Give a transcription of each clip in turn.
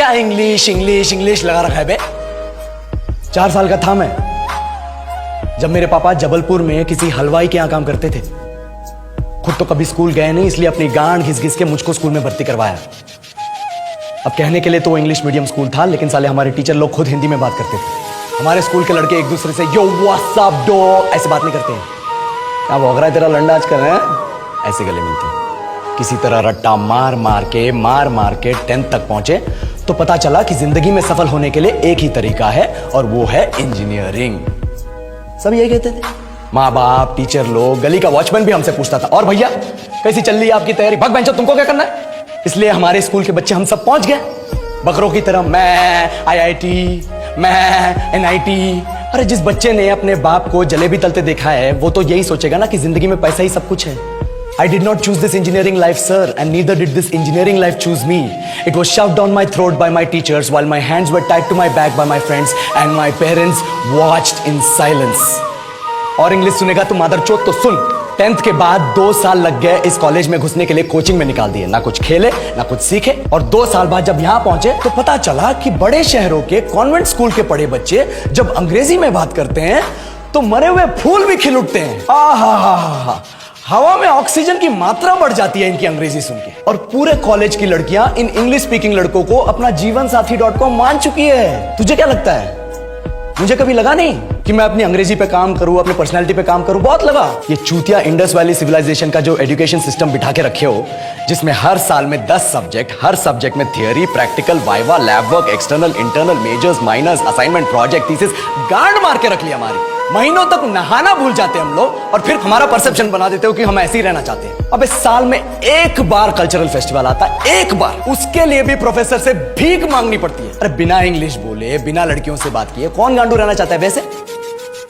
क्या English English English लगा रखा है बे। 4 साल का था मैं जब मेरे पापा जबलपुर में किसी हलवाई के यहां काम करते थे। खुद तो कभी स्कूल गए नहीं, इसलिए अपनी गांड घिस घिस के मुझको स्कूल में भर्ती करवाया। अब कहने के लिए तो वो इंग्लिश मीडियम स्कूल था, लेकिन साले हमारे टीचर लोग खुद हिंदी में बात करते थे। हमारे स्कूल के लड़के एक दूसरे से यो व्हाट्स अप डॉग ऐसे बात नहीं करते हैं। क्या भौंक रहा है तेरा लंडा आजकल है, ऐसे गले मिलते हैं। किसी तरह रट्टा मार मार के 10th तक पहुंचे तो पता चला कि जिंदगी में सफल होने के लिए एक ही तरीका है, और वो है इंजीनियरिंग। सब यही कहते थे, माँ बाप, टीचर लोग, गली का वॉचमैन भी हमसे पूछता था, और भैया कैसी चल रही है आपकी तैयारी? भग बेंचो, तुमको क्या करना है? इसलिए हमारे स्कूल के बच्चे हम सब पहुंच गए बकरों की तरह। मैं IIT, मैं NIT। अरे जिस बच्चे ने अपने बाप को जलेबी तलते देखा है वो तो यही सोचेगा ना कि जिंदगी में पैसा ही सब कुछ है। I did not choose this engineering life, sir, and neither did this engineering life choose me. It was shoved down my throat by my teachers while my hands were tied to my back by my friends and my parents watched in silence. और English सुनेगा तो मादरचोद तो सुन। 10th के बाद 2 साल लग गए इस कॉलेज में घुसने के लिए, कोचिंग में निकाल दिए। ना कुछ खेले ना कुछ सीखे, और 2 साल बाद जब यहाँ पहुंचे तो पता चला कि बड़े शहरों के कॉन्वेंट स्कूल के पढ़े बच्चे जब अंग्रेजी में बात करते हैं तो मरे हुए फूल भी खिल उठते हैं। आहा, हवा में ऑक्सीजन की मात्रा बढ़ जाती है इनकी अंग्रेजी सुन के। और पूरे कॉलेज की लड़कियां इन इंग्लिश स्पीकिंग लड़कों को अपना जीवन साथी .com मान चुकी है। तुझे क्या लगता है? मुझे कभी लगा नहीं कि मैं अपनी अंग्रेजी पे काम करूं, अपनी पर्सनालिटी पे काम करूं। बहुत लगा। ये चूतिया इंडस वैली सिविलाइजेशन का जो एजुकेशन सिस्टम बिठा के रखे हो, जिसमें हर साल में 10 सब्जेक्ट, हर सब्जेक्ट में theory, practical, viva, lab work, external, internal, majors, minors, assignment, project, thesis, गांड मार के रख लिया हमारी। महीनों तक नहाना भूल जाते हैं हम लोग, और फिर हमारा परसेप्शन बना देते हो कि हम ऐसे ही रहना चाहते हैं। अब इस साल में 1 बार कल्चरल फेस्टिवल आता है, 1 बार। उसके लिए भी प्रोफेसर से भीख मांगनी पड़ती है। अरे बिना इंग्लिश बोले, बिना लड़कियों से बात किए कौन गांडू रहना चाहता है वैसे?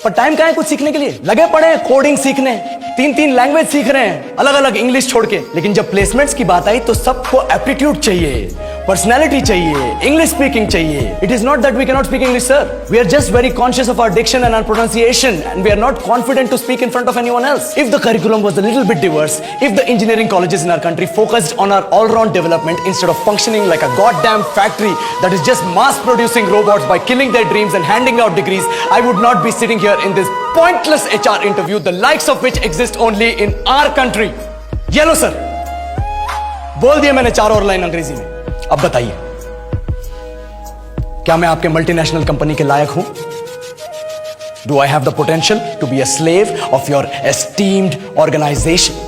पर टाइम कहाँ है कुछ सीखने के लिए? लगे पड़े हैं कोडिंग सीखने, 3-3 लैंग्वेज सीख रहे हैं, अलग अलग इंग्लिश छोड़ के। लेकिन जब प्लेसमेंट्स की बात आई तो सबको एप्टीट्यूड चाहिए, पर्सनैलिटी चाहिए, इंग्लिश स्पीकिंग चाहिए। It is not that we can not speak English, sir. We are just very conscious of our diction and our pronunciation, and we are not confident to speak in front of anyone else. If the curriculum was a little bit diverse, if the engineering colleges in our country focused on our all-round development instead of functioning like a goddamn factory that is just mass producing robots by killing their dreams and handing out degrees, I would not be sitting here in this pointless HR interview, the likes of which exist only in our country. ये लो sir, बोल दिया मैंने 4 और line अंग्रेजी में। अब बताइए, क्या मैं आपके मल्टीनेशनल कंपनी के लायक हूं? Do I have the potential to be a slave of your esteemed organization?